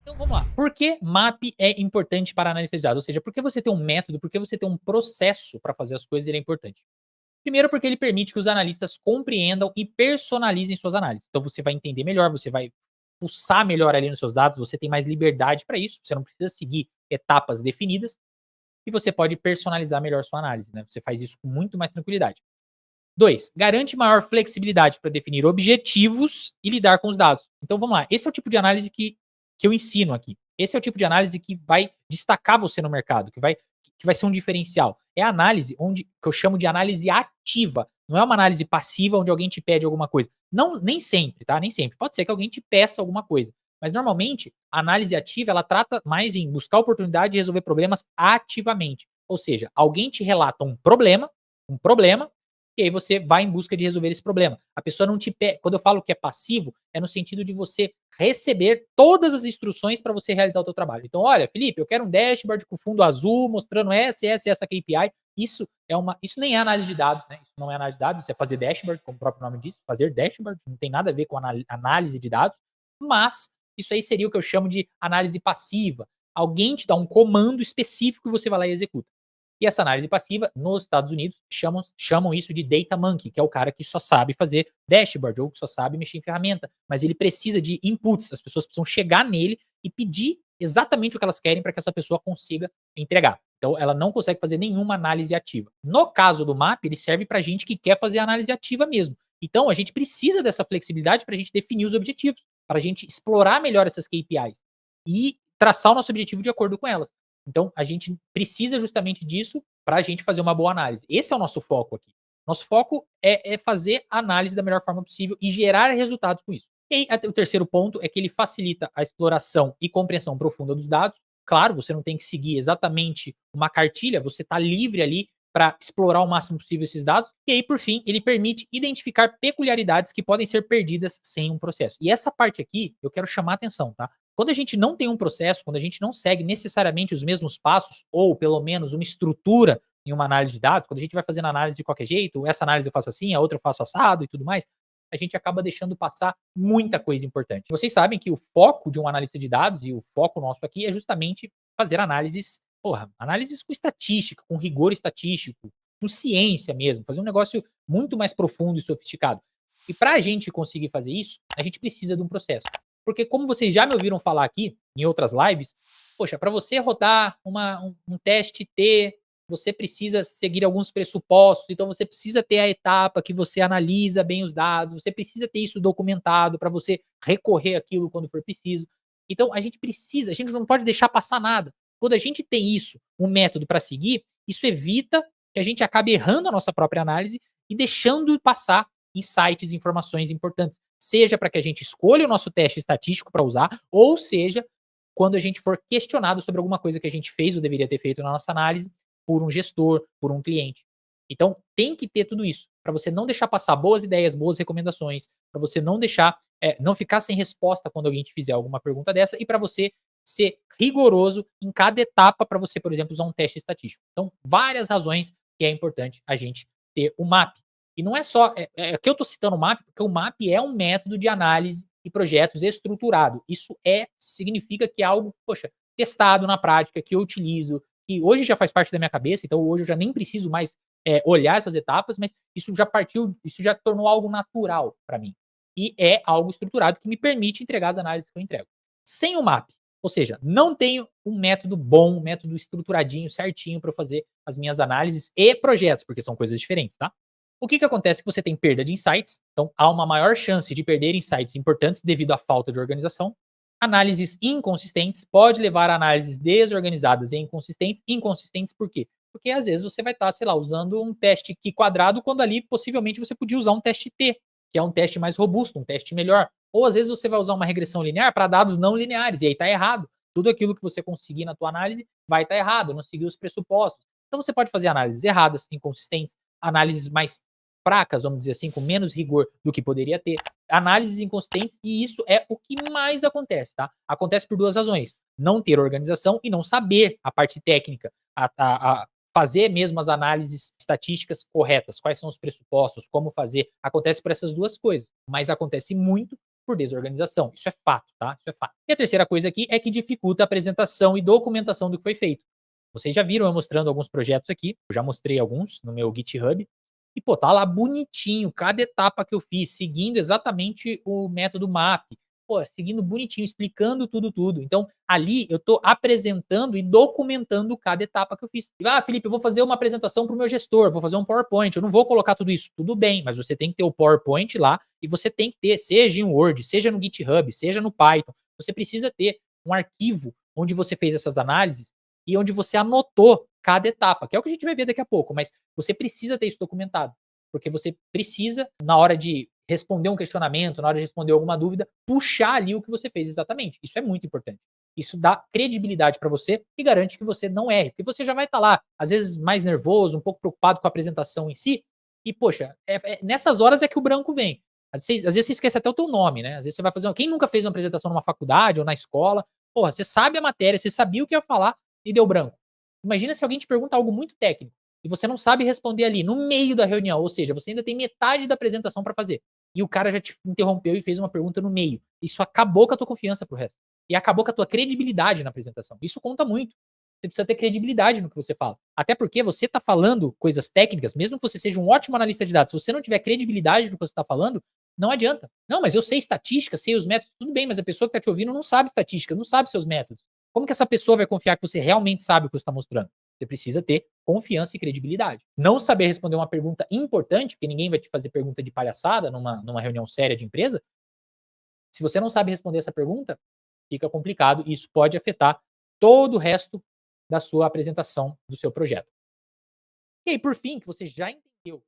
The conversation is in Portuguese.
Então vamos lá. Por que MAP é importante para análise de dados? Ou seja, por que você ter um método, por que você ter um processo para fazer as coisas, ele é importante? Primeiro porque ele permite que os analistas compreendam e personalizem suas análises. Então você vai entender melhor, você vai pulsar melhor ali nos seus dados, você tem mais liberdade para isso, você não precisa seguir etapas definidas e você pode personalizar melhor sua análise, né? Você faz isso com muito mais tranquilidade. 2, garante maior flexibilidade para definir objetivos e lidar com os dados. Então vamos lá, esse é o tipo de análise que eu ensino aqui. Esse é o tipo de análise que vai destacar você no mercado, que vai ser um diferencial. É a análise onde que eu chamo de análise ativa. Não é uma análise passiva onde alguém te pede alguma coisa. Não, nem sempre, tá? Nem sempre. Pode ser que alguém te peça alguma coisa. Mas normalmente, a análise ativa, ela trata mais em buscar oportunidade de resolver problemas ativamente. Ou seja, alguém te relata um problema, e aí você vai em busca de resolver esse problema. A pessoa não te pede. Quando eu falo que é passivo, é no sentido de você receber todas as instruções para você realizar o teu trabalho. Então, olha, Felipe, eu quero um dashboard com fundo azul, mostrando essa KPI. Isso nem é análise de dados, né? Isso não é análise de dados, isso é fazer dashboard, como o próprio nome diz, fazer dashboard, não tem nada a ver com análise de dados, mas isso aí seria o que eu chamo de análise passiva. Alguém te dá um comando específico e você vai lá e executa. E essa análise passiva, nos Estados Unidos, chamam isso de data monkey, que é o cara que só sabe fazer dashboard ou que só sabe mexer em ferramenta, mas ele precisa de inputs, as pessoas precisam chegar nele e pedir exatamente o que elas querem para que essa pessoa consiga entregar. Então, ela não consegue fazer nenhuma análise ativa. No caso do MAP, ele serve para gente que quer fazer análise ativa mesmo. Então, a gente precisa dessa flexibilidade para a gente definir os objetivos, para a gente explorar melhor essas KPIs e traçar o nosso objetivo de acordo com elas. Então, a gente precisa justamente disso para a gente fazer uma boa análise. Esse é o nosso foco aqui. Nosso foco é fazer a análise da melhor forma possível e gerar resultados com isso. E aí, o terceiro ponto é que ele facilita a exploração e compreensão profunda dos dados. Claro, você não tem que seguir exatamente uma cartilha, você está livre ali para explorar o máximo possível esses dados. E aí, por fim, ele permite identificar peculiaridades que podem ser perdidas sem um processo. E essa parte aqui eu quero chamar a atenção, tá? Quando a gente não tem um processo, quando a gente não segue necessariamente os mesmos passos, ou pelo menos uma estrutura em uma análise de dados, quando a gente vai fazendo análise de qualquer jeito, essa análise eu faço assim, a outra eu faço assado e tudo mais, a gente acaba deixando passar muita coisa importante. Vocês sabem que o foco de um analista de dados e o foco nosso aqui é justamente fazer análises, análises com estatística, com rigor estatístico, com ciência mesmo, fazer um negócio muito mais profundo e sofisticado. E para a gente conseguir fazer isso, a gente precisa de um processo. Porque como vocês já me ouviram falar aqui em outras lives, poxa, para você rodar um teste T, você precisa seguir alguns pressupostos, então você precisa ter a etapa que você analisa bem os dados, você precisa ter isso documentado para você recorrer aquilo quando for preciso. Então a gente não pode deixar passar nada. Quando a gente tem isso, um método para seguir, isso evita que a gente acabe errando a nossa própria análise e deixando passar insights, informações importantes. Seja para que a gente escolha o nosso teste estatístico para usar, ou seja, quando a gente for questionado sobre alguma coisa que a gente fez ou deveria ter feito na nossa análise por um gestor, por um cliente. Então, tem que ter tudo isso, para você não deixar passar boas ideias, boas recomendações, para você não deixar, não ficar sem resposta quando alguém te fizer alguma pergunta dessa e para você ser rigoroso em cada etapa para você, por exemplo, usar um teste estatístico. Então, várias razões que é importante a gente ter o MAP. E não é só. Aqui eu estou citando o MAP, porque o MAP é um método de análise e projetos estruturado. Isso significa que é algo, poxa, testado na prática, que eu utilizo, que hoje já faz parte da minha cabeça, então hoje eu já nem preciso mais olhar essas etapas, mas isso já tornou algo natural para mim. E é algo estruturado que me permite entregar as análises que eu entrego. Sem o MAP, ou seja, não tenho um método bom, um método estruturadinho, certinho para fazer as minhas análises e projetos, porque são coisas diferentes, tá? O que acontece é que você tem perda de insights, então há uma maior chance de perder insights importantes devido à falta de organização. Análises inconsistentes pode levar a análises desorganizadas e inconsistentes. Inconsistentes por quê? Porque às vezes você vai estar, sei lá, usando um teste Q quadrado quando ali possivelmente você podia usar um teste T, que é um teste mais robusto, um teste melhor. Ou às vezes você vai usar uma regressão linear para dados não lineares, e aí está errado. Tudo aquilo que você conseguir na tua análise vai estar errado, não seguir os pressupostos. Então você pode fazer análises erradas, inconsistentes, análises mais fracas, vamos dizer assim, com menos rigor do que poderia ter, análises inconsistentes, e isso é o que mais acontece, tá? Acontece por duas razões: não ter organização e não saber a parte técnica, a fazer mesmo as análises estatísticas corretas, quais são os pressupostos, como fazer. Acontece por essas duas coisas, mas acontece muito por desorganização. Isso é fato, tá? Isso é fato. E a terceira coisa aqui é que dificulta a apresentação e documentação do que foi feito. Vocês já viram eu mostrando alguns projetos aqui, eu já mostrei alguns no meu GitHub, e pô, tá lá bonitinho, cada etapa que eu fiz, seguindo exatamente o método MAP, pô, seguindo bonitinho, explicando tudo, tudo. Então, ali eu tô apresentando e documentando cada etapa que eu fiz. Ah, Felipe, eu vou fazer uma apresentação para o meu gestor, vou fazer um PowerPoint, eu não vou colocar tudo isso. Tudo bem, mas você tem que ter o PowerPoint lá e você tem que ter, seja em Word, seja no GitHub, seja no Python, você precisa ter um arquivo onde você fez essas análises e onde você anotou cada etapa, que é o que a gente vai ver daqui a pouco, mas você precisa ter isso documentado, porque você precisa, na hora de responder um questionamento, na hora de responder alguma dúvida, puxar ali o que você fez exatamente. Isso é muito importante. Isso dá credibilidade para você e garante que você não erre, porque você já vai estar lá, às vezes mais nervoso, um pouco preocupado com a apresentação em si, e poxa, nessas horas é que o branco vem. Às vezes você esquece até o teu nome, né? Às vezes você vai fazer. Quem nunca fez uma apresentação numa faculdade ou na escola? Porra, você sabe a matéria, você sabia o que ia falar e deu branco. Imagina se alguém te pergunta algo muito técnico e você não sabe responder ali no meio da reunião, ou seja, você ainda tem metade da apresentação para fazer. E o cara já te interrompeu e fez uma pergunta no meio. Isso acabou com a tua confiança pro resto. E acabou com a tua credibilidade na apresentação. Isso conta muito. Você precisa ter credibilidade no que você fala. Até porque você está falando coisas técnicas, mesmo que você seja um ótimo analista de dados, se você não tiver credibilidade no que você está falando, não adianta. Não, mas eu sei estatística, sei os métodos, tudo bem, mas a pessoa que está te ouvindo não sabe estatística, não sabe seus métodos. Como que essa pessoa vai confiar que você realmente sabe o que você está mostrando? Você precisa ter confiança e credibilidade. Não saber responder uma pergunta importante, porque ninguém vai te fazer pergunta de palhaçada numa reunião séria de empresa. Se você não sabe responder essa pergunta, fica complicado e isso pode afetar todo o resto da sua apresentação do seu projeto. E aí, por fim, que você já entendeu